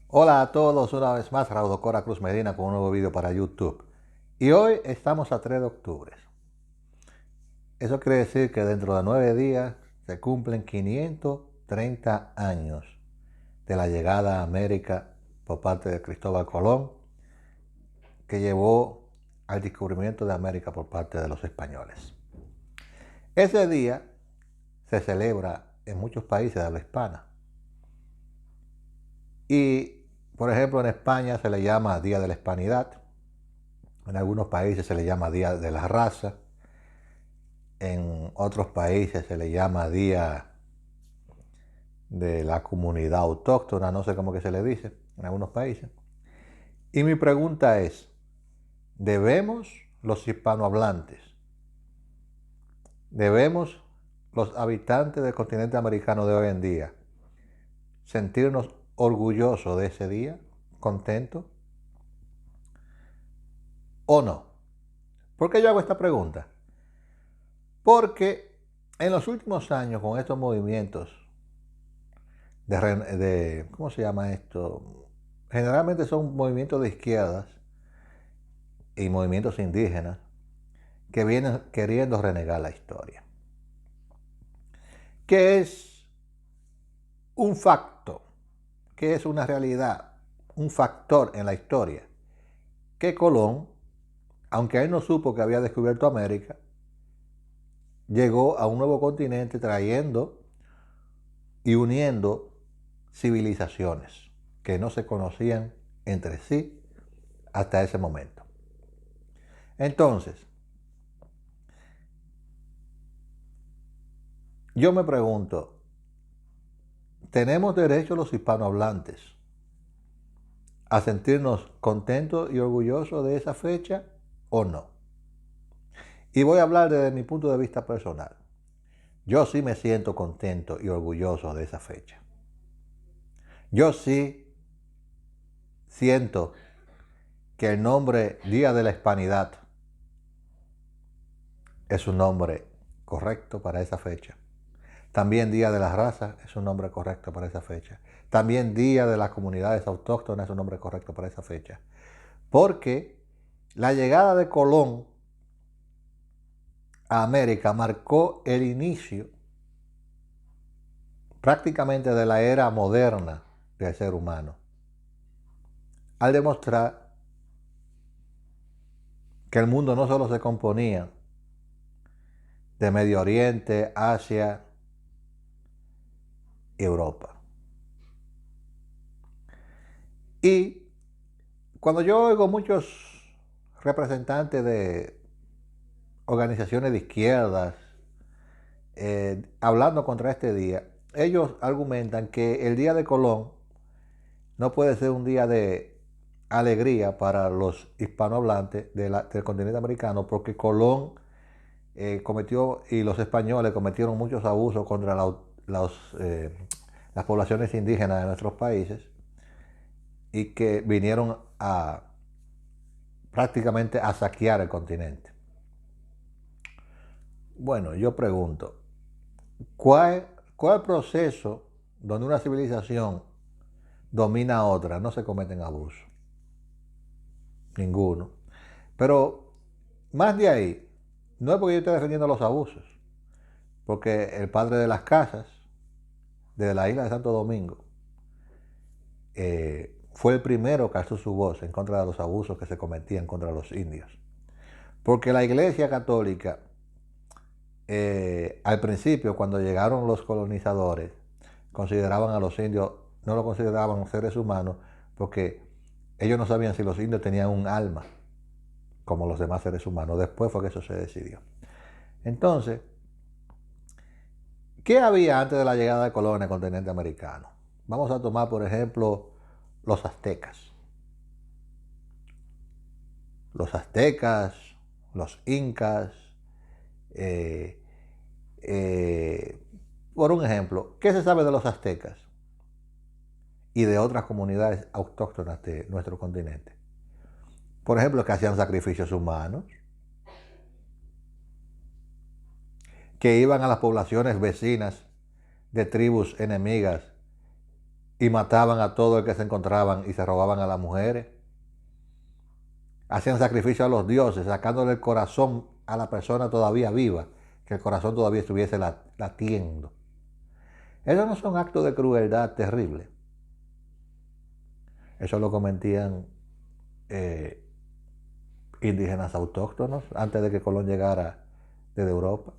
Hola a todos, una vez más Raúl Cora Cruz Medina con un nuevo video para YouTube. Y hoy estamos a 3 de octubre. Eso quiere decir que dentro de 9 días se cumplen 530 años de la llegada a América por parte de Cristóbal Colón, que llevó al descubrimiento de América por parte de los españoles. Ese día se celebra en muchos países de habla hispana. Y, por ejemplo, en España se le llama Día de la Hispanidad. En algunos países se le llama Día de la Raza. En otros países se le llama Día de la Comunidad Autóctona, no sé cómo que se le dice en algunos países. Y mi pregunta es, ¿debemos los hispanohablantes, debemos los habitantes del continente americano de hoy en día sentirnos orgullosos de ese día, contentos o no? ¿Por qué yo hago esta pregunta? Porque en los últimos años con estos movimientos ¿cómo se llama esto? Generalmente son movimientos de izquierdas y movimientos indígenas que vienen queriendo renegar la historia. ¿Qué es un facto? ¿Qué es una realidad? Un factor en la historia. Que Colón, aunque él no supo que había descubierto América, llegó a un nuevo continente trayendo y uniendo civilizaciones que no se conocían entre sí hasta ese momento. Entonces, yo me pregunto, ¿tenemos derecho los hispanohablantes a sentirnos contentos y orgullosos de esa fecha o no? Y voy a hablar desde mi punto de vista personal. Yo sí me siento contento y orgulloso de esa fecha. Yo sí siento que el nombre Día de la Hispanidad es un nombre correcto para esa fecha. También Día de la Raza es un nombre correcto para esa fecha. También Día de las Comunidades Autóctonas es un nombre correcto para esa fecha. Porque la llegada de Colón a América marcó el inicio prácticamente de la era moderna del ser humano, al demostrar que el mundo no solo se componía de Medio Oriente, Asia y Europa. Y cuando yo oigo muchos representantes de organizaciones de izquierdas hablando contra este día, ellos argumentan que el día de Colón no puede ser un día de alegría para los hispanohablantes del continente americano porque Colón cometió y los españoles cometieron muchos abusos contra las poblaciones indígenas de nuestros países y que vinieron a prácticamente a saquear el continente. Bueno, yo pregunto, ¿cuál proceso donde una civilización domina a otra no se cometen abusos? Ninguno. Pero más de ahí, no es porque yo esté defendiendo los abusos, porque el padre de las casas, de la isla de Santo Domingo, fue el primero que alzó su voz en contra de los abusos que se cometían contra los indios. Porque la Iglesia Católica, al principio, cuando llegaron los colonizadores, consideraban a los indios, no lo consideraban seres humanos, porque ellos no sabían si los indios tenían un alma, como los demás seres humanos. Después fue que eso se decidió. Entonces, ¿qué había antes de la llegada de Colón al continente americano? Vamos a tomar, por ejemplo, los aztecas. Los aztecas, los incas, eh, eh, por un ejemplo, ¿qué se sabe de los aztecas y de otras comunidades autóctonas de nuestro continente? Por ejemplo, que hacían sacrificios humanos, que iban a las poblaciones vecinas de tribus enemigas y mataban a todo el que se encontraban y se robaban a las mujeres. Hacían sacrificio a los dioses, sacándole el corazón a la persona todavía viva, que el corazón todavía estuviese latiendo. Esos no son actos de crueldad terribles. Eso lo cometían eh, indígenas autóctonos antes de que Colón llegara desde Europa.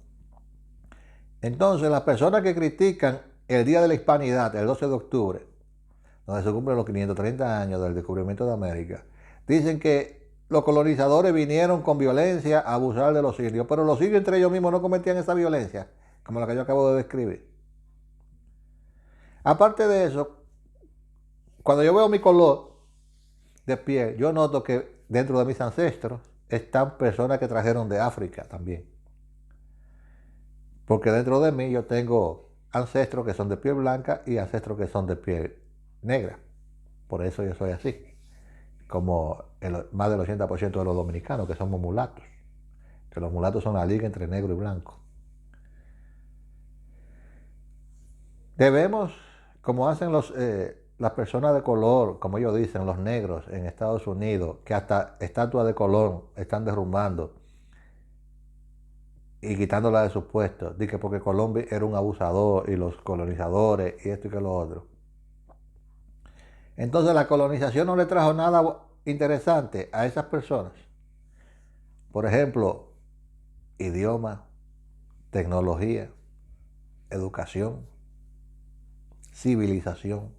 Entonces, las personas que critican el Día de la Hispanidad, el 12 de octubre, donde se cumplen los 530 años del descubrimiento de América, dicen que los colonizadores vinieron con violencia a abusar de los indios, pero los indios entre ellos mismos no cometían esa violencia, como la que yo acabo de describir. Aparte de eso, cuando yo veo mi color de piel, yo noto que dentro de mis ancestros están personas que trajeron de África también. Porque dentro de mí yo tengo ancestros que son de piel blanca y ancestros que son de piel negra. Por eso yo soy así. Como más del 80% de los dominicanos, que somos mulatos. Que los mulatos son la liga entre negro y blanco. Debemos, como hacen las personas de color, como ellos dicen, los negros en Estados Unidos, que hasta estatuas de Colón están derrumbando y quitándola de sus puestos, de que porque Colón era un abusador y los colonizadores y esto y que lo otro. Entonces la colonización no le trajo nada interesante a esas personas. Por ejemplo, idioma, tecnología, educación, civilización.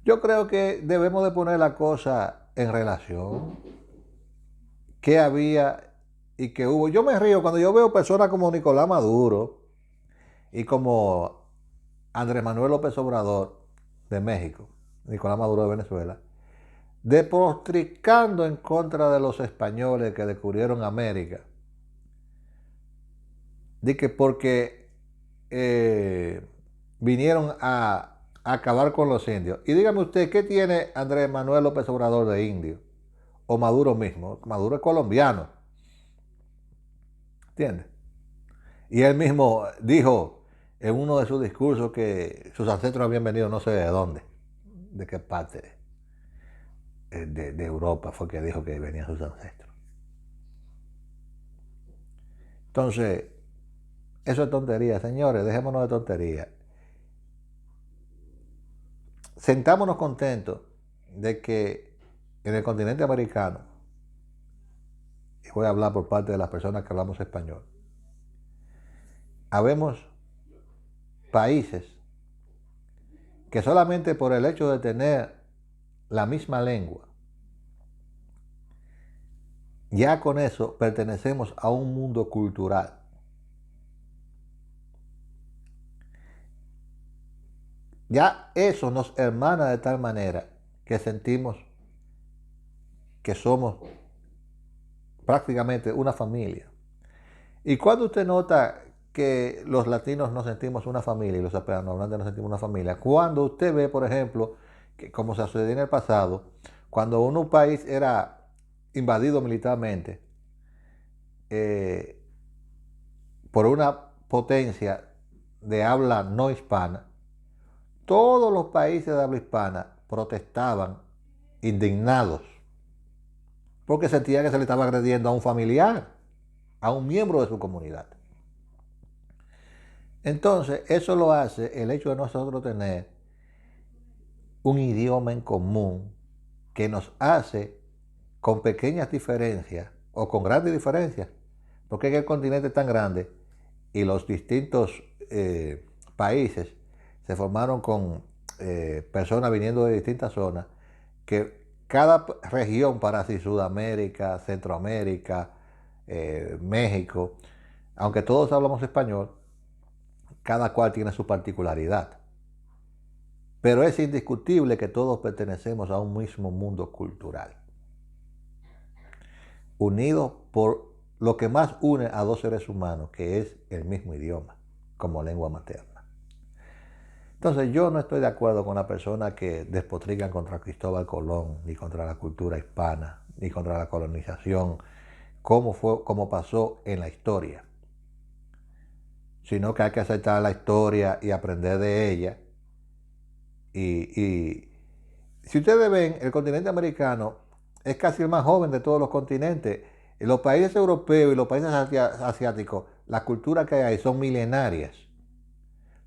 Yo creo que debemos de poner la cosa en relación. ¿Qué había y qué hubo? Yo me río cuando yo veo personas como Nicolás Maduro y como Andrés Manuel López Obrador de México, Nicolás Maduro de Venezuela, despotricando en contra de los españoles que descubrieron América. De que porque vinieron a acabar con los indios. Y dígame usted, ¿qué tiene Andrés Manuel López Obrador de indio? O Maduro mismo. Maduro es colombiano. ¿Entiende? Y él mismo dijo en uno de sus discursos que sus ancestros habían venido no sé de dónde, de qué parte de Europa fue que dijo que venían sus ancestros. Entonces, eso es tontería, señores, dejémonos de tontería. Sentámonos contentos de que en el continente americano, y voy a hablar por parte de las personas que hablamos español, habemos países que solamente por el hecho de tener la misma lengua, ya con eso pertenecemos a un mundo cultural. Ya eso nos hermana de tal manera que sentimos que somos prácticamente una familia. Y cuando usted nota que los latinos nos sentimos una familia y los hispanohablantes nos sentimos una familia, cuando usted ve, por ejemplo, que como se sucedió en el pasado, cuando un país era invadido militarmente por una potencia de habla no hispana, todos los países de habla hispana protestaban indignados porque sentían que se le estaba agrediendo a un familiar, a un miembro de su comunidad. Entonces, eso lo hace el hecho de nosotros tener un idioma en común que nos hace con pequeñas diferencias o con grandes diferencias, porque es que el continente es tan grande y los distintos países se formaron con personas viniendo de distintas zonas, que cada región para sí, Sudamérica, Centroamérica, México, aunque todos hablamos español, cada cual tiene su particularidad. Pero es indiscutible que todos pertenecemos a un mismo mundo cultural, unidos por lo que más une a dos seres humanos, que es el mismo idioma, como lengua materna. Entonces yo no estoy de acuerdo con las personas que despotrican contra Cristóbal Colón, ni contra la cultura hispana, ni contra la colonización, como pasó en la historia. sino que hay que aceptar la historia y aprender de ella. Y si ustedes ven, el continente americano es casi el más joven de todos los continentes. En los países europeos y los países asiáticos, las culturas que hay ahí son milenarias.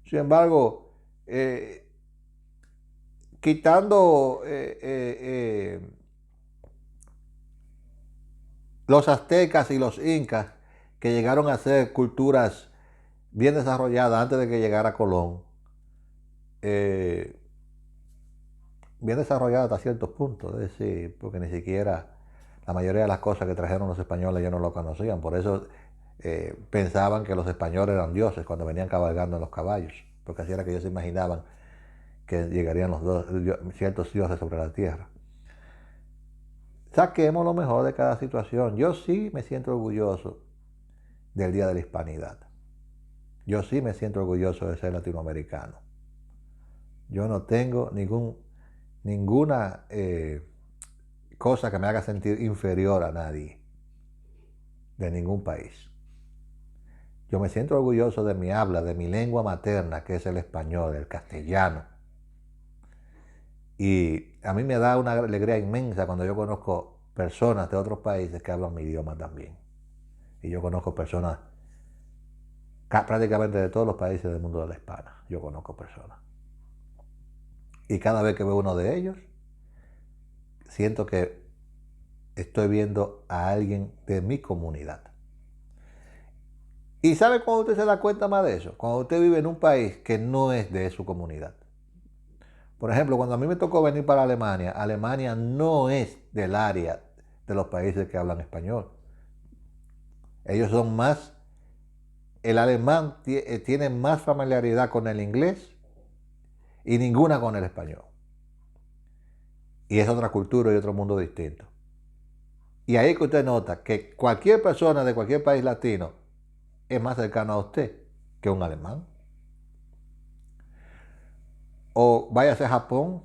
Sin embargo, quitando los aztecas y los incas, que llegaron a ser culturas bien desarrolladas antes de que llegara Colón, bien desarrollada hasta ciertos puntos, es decir, porque ni siquiera la mayoría de las cosas que trajeron los españoles ellos no lo conocían, por eso pensaban que los españoles eran dioses cuando venían cabalgando en los caballos, porque así era que ellos se imaginaban que llegarían ciertos dioses sobre la tierra. Saquemos lo mejor de cada situación. Yo sí me siento orgulloso del Día de la Hispanidad. Yo sí me siento orgulloso de ser latinoamericano. Yo no tengo ninguna cosa que me haga sentir inferior a nadie, de ningún país. Yo me siento orgulloso de mi habla, de mi lengua materna, que es el español, el castellano. Y a mí me da una alegría inmensa cuando yo conozco personas de otros países que hablan mi idioma también. Y yo conozco personas prácticamente de todos los países del mundo de la hispana. Yo conozco personas. Y cada vez que veo uno de ellos, siento que estoy viendo a alguien de mi comunidad. ¿Y sabe cuando usted se da cuenta más de eso? Cuando usted vive en un país que no es de su comunidad. Por ejemplo, cuando a mí me tocó venir para Alemania, Alemania no es del área de los países que hablan español. Ellos son más, el alemán tiene más familiaridad con el inglés y ninguna con el español. Y es otra cultura y otro mundo distinto. Y ahí que usted nota que cualquier persona de cualquier país latino es más cercano a usted que un alemán. O váyase a Japón,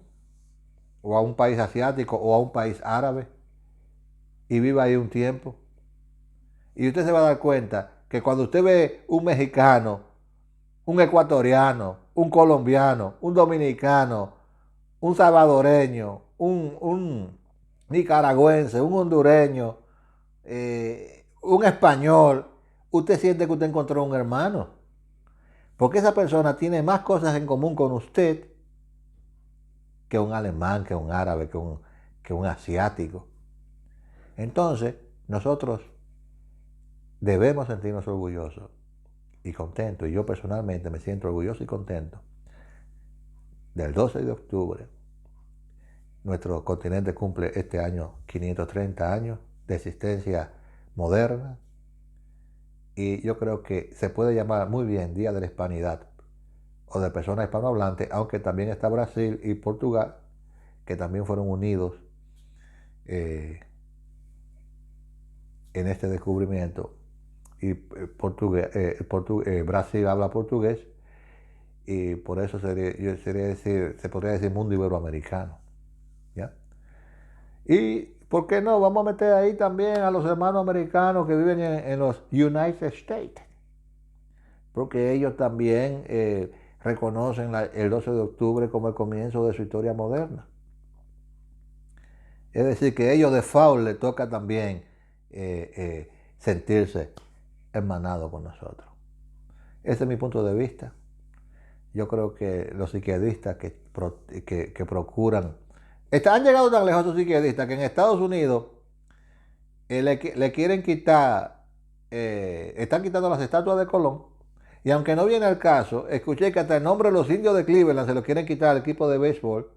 o a un país asiático, o a un país árabe, y viva ahí un tiempo. Y usted se va a dar cuenta que cuando usted ve un mexicano, un ecuatoriano, un colombiano, un dominicano, un salvadoreño, un nicaragüense, un hondureño, un español, usted siente que usted encontró un hermano. Porque esa persona tiene más cosas en común con usted que un alemán, que un árabe, que un asiático. Entonces, nosotros debemos sentirnos orgullosos y contentos. Y yo personalmente me siento orgulloso y contento del 12 de octubre. Nuestro continente cumple este año 530 años de existencia moderna. Y yo creo que se puede llamar muy bien Día de la Hispanidad o de personas hispanohablantes, aunque también está Brasil y Portugal, que también fueron unidos en este descubrimiento. Y Brasil habla portugués y por eso se podría decir mundo iberoamericano. ¿Ya? Y, ¿por qué no? Vamos a meter ahí también a los hermanos americanos que viven en los United States, porque ellos también reconocen el 12 de octubre como el comienzo de su historia moderna. Es decir, que a ellos de default les toca también sentirse hermanados con nosotros. Ese es mi punto de vista. Yo creo que los izquierdistas que procuran... Han llegado tan lejos esos izquierdistas que en Estados Unidos le quieren quitar, están quitando las estatuas de Colón. Y aunque no viene al caso, escuché que hasta el nombre de los indios de Cleveland se lo quieren quitar al equipo de béisbol.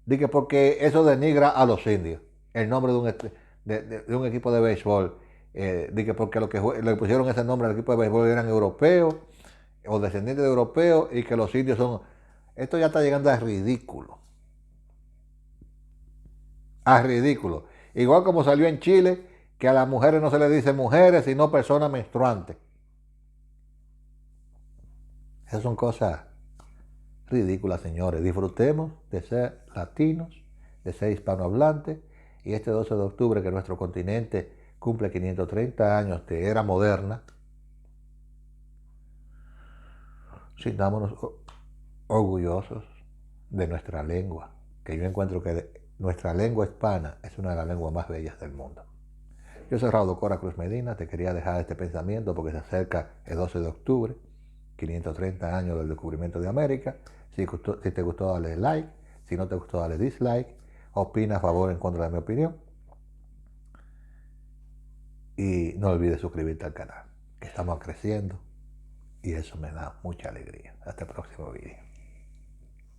Dije porque eso denigra a los indios. El nombre de un equipo de béisbol. Dije porque le pusieron ese nombre al equipo de béisbol eran europeos o descendientes de europeos y que los indios son... Esto ya está llegando a ridículo. A ridículo. Igual como salió en Chile, que a las mujeres no se les dice mujeres, sino personas menstruantes. Esas son cosas ridículas, señores. Disfrutemos de ser latinos, de ser hispanohablantes, y este 12 de octubre que nuestro continente cumple 530 años de era moderna, Sintámonos orgullosos de nuestra lengua, que yo encuentro que nuestra lengua hispana es una de las lenguas más bellas del mundo. Yo soy Raudo Cora Cruz Medina, te quería dejar este pensamiento porque se acerca el 12 de octubre, 530 años del descubrimiento de América. Si te gustó, dale like. Si no te gustó, dale dislike. Opina a favor o en contra de mi opinión. Y no olvides suscribirte al canal, que estamos creciendo y eso me da mucha alegría. Hasta el próximo vídeo.